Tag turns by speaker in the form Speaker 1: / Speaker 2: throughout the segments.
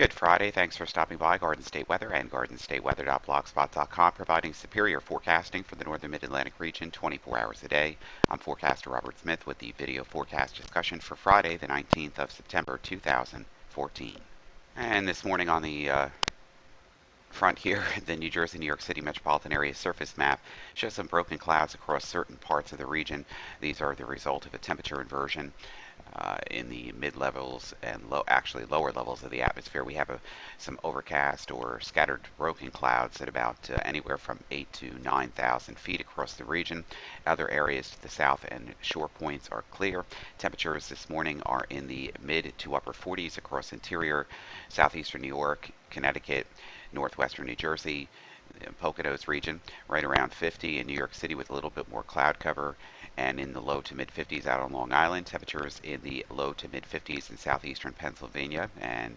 Speaker 1: Good Friday. Thanks for stopping by Garden State Weather and GardenStateWeather.blogspot.com, providing superior forecasting for the northern mid-Atlantic region 24 hours a day. I'm forecaster Robert Smith with the video forecast discussion for Friday, the 19th of September 2014. And this morning on the front here, the New Jersey, New York City metropolitan area surface map shows some broken clouds across certain parts of the region. These are the result of a temperature inversion in the mid-levels and lower levels of the atmosphere. We have some overcast or scattered broken clouds at about anywhere from 8 to 9,000 feet across the region. Other areas to the south and shore points are clear. Temperatures this morning are in the mid to upper 40s across interior southeastern New York, Connecticut, northwestern New Jersey, Poconos region, right around 50 in New York City with a little bit more cloud cover, and in the low to mid 50s out on Long Island. Temperatures in the low to mid 50s in southeastern Pennsylvania, and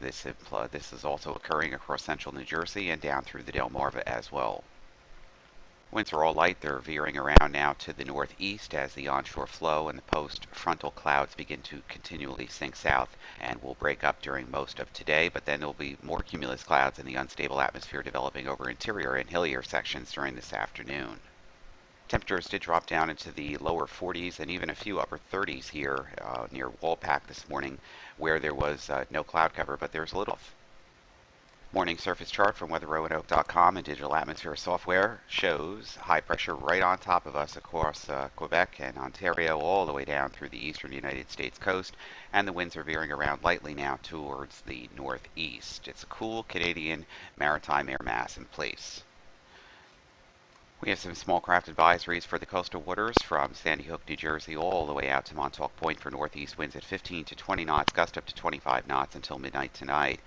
Speaker 1: this is also occurring across central New Jersey and down through the Delmarva as well. Winds are all light. They're veering around now to the northeast as the onshore flow and the post-frontal clouds begin to continually sink south and will break up during most of today, but then there'll be more cumulus clouds in the unstable atmosphere developing over interior and hillier sections during this afternoon. Temperatures did drop down into the lower 40s and even a few upper 30s here near Walpack this morning, where there was no cloud cover, but there's a little. Morning surface chart from WeatherRoanoke.com and digital atmosphere software shows high pressure right on top of us across Quebec and Ontario all the way down through the eastern United States coast, and the winds are veering around lightly now towards the northeast. It's a cool Canadian maritime air mass in place. We have some small craft advisories for the coastal waters from Sandy Hook, New Jersey, all the way out to Montauk Point for northeast winds at 15 to 20 knots, gust up to 25 knots until midnight tonight,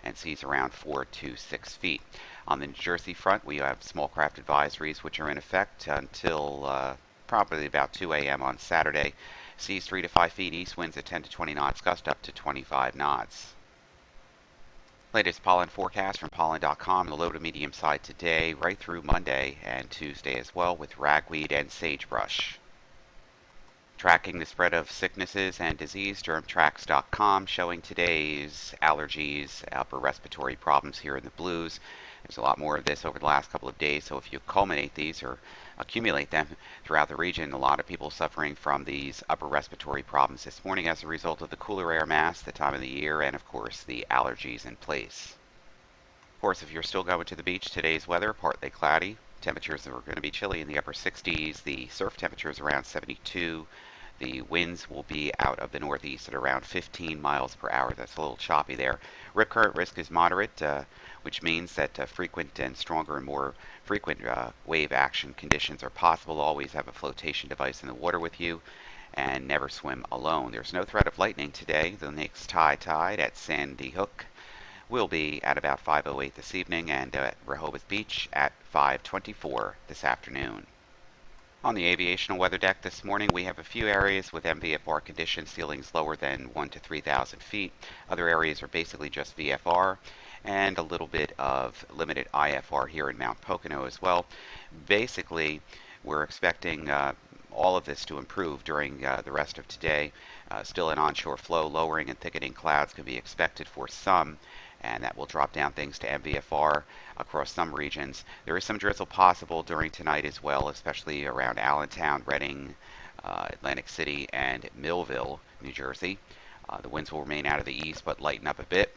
Speaker 1: and seas around 4 to 6 feet. On the New Jersey front, we have small craft advisories, which are in effect until probably about 2 a.m. on Saturday. Seas 3 to 5 feet, east winds at 10 to 20 knots, gust up to 25 knots. Latest pollen forecast from pollen.com, the low to medium side today, right through Monday and Tuesday as well, with ragweed and sagebrush. Tracking the spread of sicknesses and disease, germtracks.com, showing today's allergies, upper respiratory problems here in the blues. There's a lot more of this over the last couple of days, so if you culminate these or accumulate them throughout the region, a lot of people suffering from these upper respiratory problems this morning as a result of the cooler air mass, the time of the year, and of course the allergies in place. Of course, if you're still going to the beach, today's weather, partly cloudy. Temperatures are going to be chilly in the upper 60s. The surf temperature is around 72. The winds will be out of the northeast at around 15 miles per hour. That's a little choppy there. Rip current risk is moderate, which means that frequent and stronger and more frequent wave action conditions are possible. Always have a flotation device in the water with you and never swim alone. There's no threat of lightning today. The next high tide at Sandy Hook will be at about 5:08 this evening, and at Rehoboth Beach at 5:24 this afternoon. On the aviational weather deck this morning, we have a few areas with MVFR conditions, ceilings lower than 1 to 3,000 feet. Other areas are basically just VFR, and a little bit of limited IFR here in Mount Pocono as well. Basically, we're expecting all of this to improve during the rest of today. Still an onshore flow, lowering and thickening clouds can be expected for some, and that will drop down things to MVFR across some regions. There is some drizzle possible during tonight as well, especially around Allentown, Reading, Atlantic City, and Millville, New Jersey. The winds will remain out of the east but lighten up a bit.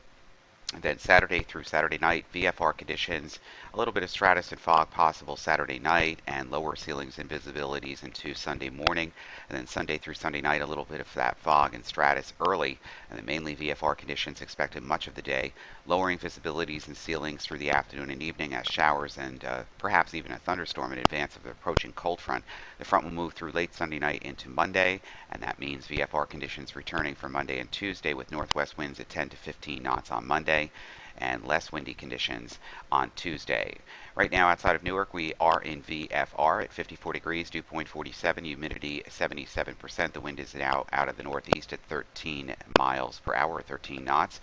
Speaker 1: And then Saturday through Saturday night, VFR conditions, a little bit of stratus and fog possible Saturday night, and lower ceilings and visibilities into Sunday morning. And then Sunday through Sunday night, a little bit of that fog and stratus early, and then mainly VFR conditions expected much of the day, lowering visibilities and ceilings through the afternoon and evening as showers and perhaps even a thunderstorm in advance of the approaching cold front. The front will move through late Sunday night into Monday, and that means VFR conditions returning for Monday and Tuesday with northwest winds at 10 to 15 knots on Monday and less windy conditions on Tuesday. Right now outside of Newark, we are in VFR at 54 degrees, dew point 47, humidity 77%. The wind is now out of the northeast at 13 miles per hour, 13 knots,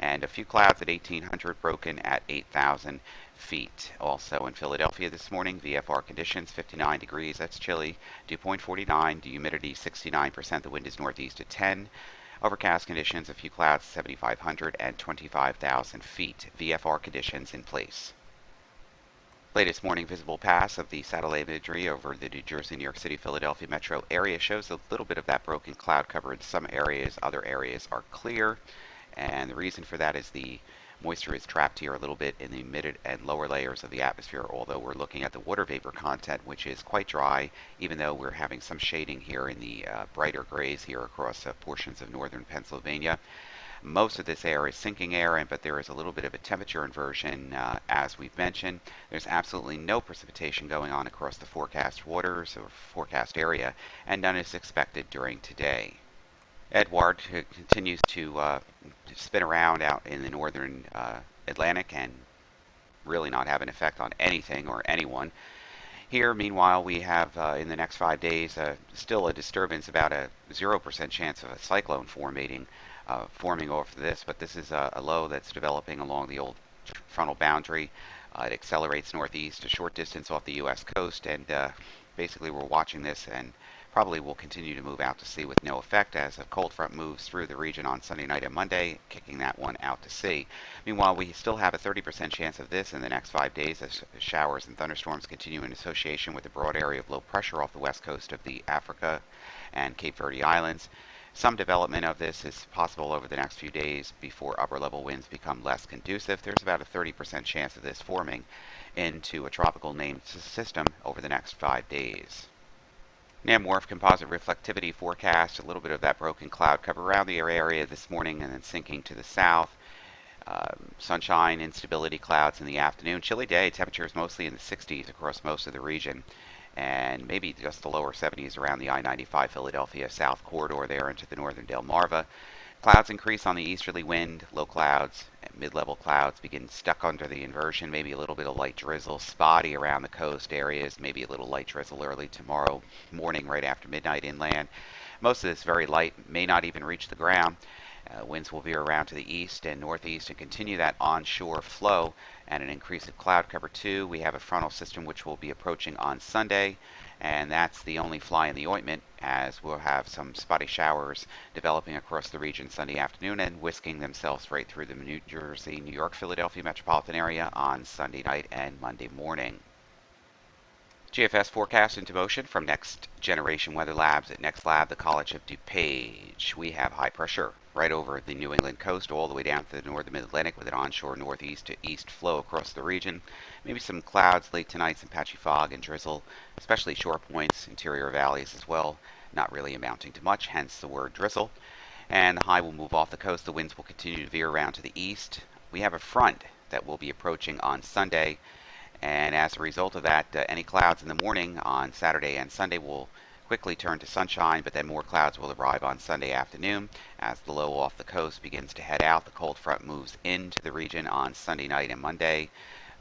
Speaker 1: and a few clouds at 1800, broken at 8,000 feet. Also in Philadelphia this morning, VFR conditions 59 degrees, that's chilly, dew point 49, the humidity 69%, the wind is northeast at 10. Overcast conditions, a few clouds, 7,500 and 25,000 feet. VFR conditions in place. Latest morning visible pass of the satellite imagery over the New Jersey, New York City, Philadelphia metro area shows a little bit of that broken cloud cover in some areas. Other areas are clear, and the reason for that is the moisture is trapped here a little bit in the mid and lower layers of the atmosphere, although we're looking at the water vapor content, which is quite dry, even though we're having some shading here in the brighter grays here across portions of northern Pennsylvania. Most of this air is sinking air, but there is a little bit of a temperature inversion, as we've mentioned. There's absolutely no precipitation going on across the forecast waters or forecast area, and none is expected during today. Edouard continues to spin around out in the northern Atlantic and really not have an effect on anything or anyone. Here, meanwhile, we have in the next 5 days still a disturbance, about a 0% chance of a cyclone forming over this, but this is a low that's developing along the old frontal boundary. It accelerates northeast a short distance off the U.S. coast, and basically we're watching this and probably will continue to move out to sea with no effect as a cold front moves through the region on Sunday night and Monday, kicking that one out to sea. Meanwhile, we still have a 30% chance of this in the next 5 days as showers and thunderstorms continue in association with a broad area of low pressure off the west coast of the Africa and Cape Verde Islands. Some development of this is possible over the next few days before upper level winds become less conducive. There's about a 30% chance of this forming into a tropical named system over the next 5 days. NAMWRF composite reflectivity forecast, a little bit of that broken cloud cover around the area this morning and then sinking to the south. Sunshine, instability clouds in the afternoon. Chilly day, temperatures mostly in the 60s across most of the region, and maybe just the lower 70s around the I-95 Philadelphia South corridor there into the northern Delmarva. Clouds increase on the easterly wind, low clouds, and mid-level clouds begin stuck under the inversion, maybe a little bit of light drizzle, spotty around the coast areas, maybe a little light drizzle early tomorrow morning right after midnight inland. Most of this very light, may not even reach the ground. Winds will veer around to the east and northeast and continue that onshore flow and an increase of cloud cover too. We have a frontal system which will be approaching on Sunday, and that's the only fly in the ointment, as we'll have some spotty showers developing across the region Sunday afternoon and whisking themselves right through the New Jersey, New York, Philadelphia metropolitan area on Sunday night and Monday morning. GFS forecast into motion from Next Generation Weather Labs at NextLab, the College of DuPage. We have high pressure right over the New England coast all the way down to the northern mid-Atlantic with an onshore northeast to east flow across the region. Maybe some clouds late tonight, some patchy fog and drizzle, especially shore points, interior valleys as well. Not really amounting to much, hence the word drizzle. And the high will move off the coast. The winds will continue to veer around to the east. We have a front that will be approaching on Sunday, and as a result of that, any clouds in the morning on Saturday and Sunday will quickly turn to sunshine, but then more clouds will arrive on Sunday afternoon. As the low off the coast begins to head out, the cold front moves into the region on Sunday night and Monday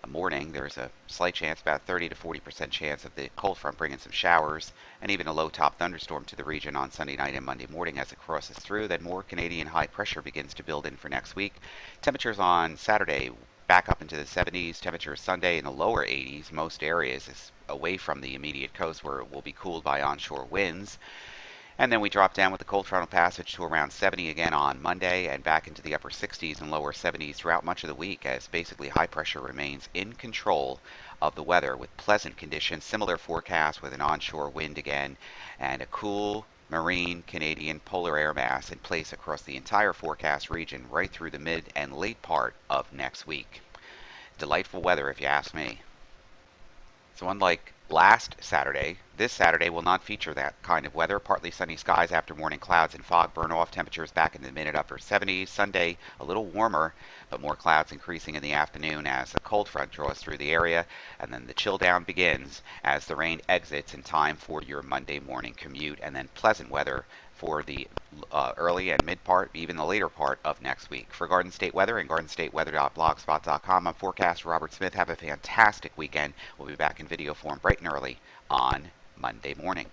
Speaker 1: morning. There's a slight chance, about 30 to 40% chance of the cold front bringing some showers and even a low top thunderstorm to the region on Sunday night and Monday morning as it crosses through. Then more Canadian high pressure begins to build in for next week. Temperatures on Saturday back up into the 70s. Temperatures Sunday in the lower 80s. Most areas is away from the immediate coast where it will be cooled by onshore winds. And then we drop down with the cold frontal passage to around 70 again on Monday and back into the upper 60s and lower 70s throughout much of the week as basically high pressure remains in control of the weather with pleasant conditions. Similar forecast with an onshore wind again and a cool marine Canadian polar air mass in place across the entire forecast region right through the mid and late part of next week. Delightful weather if you ask me. So unlike last Saturday, this Saturday will not feature that kind of weather. Partly sunny skies after morning clouds and fog burn off. Temperatures back in the mid and upper 70s. Sunday a little warmer, but more clouds increasing in the afternoon as a cold front draws through the area. And then the chill down begins as the rain exits in time for your Monday morning commute. And then pleasant weather for the early and mid part, even the later part of next week. For Garden State Weather and GardenStateWeather.blogspot.com, I'm forecaster Robert Smith. Have a fantastic weekend. We'll be back in video form bright and early on Monday morning.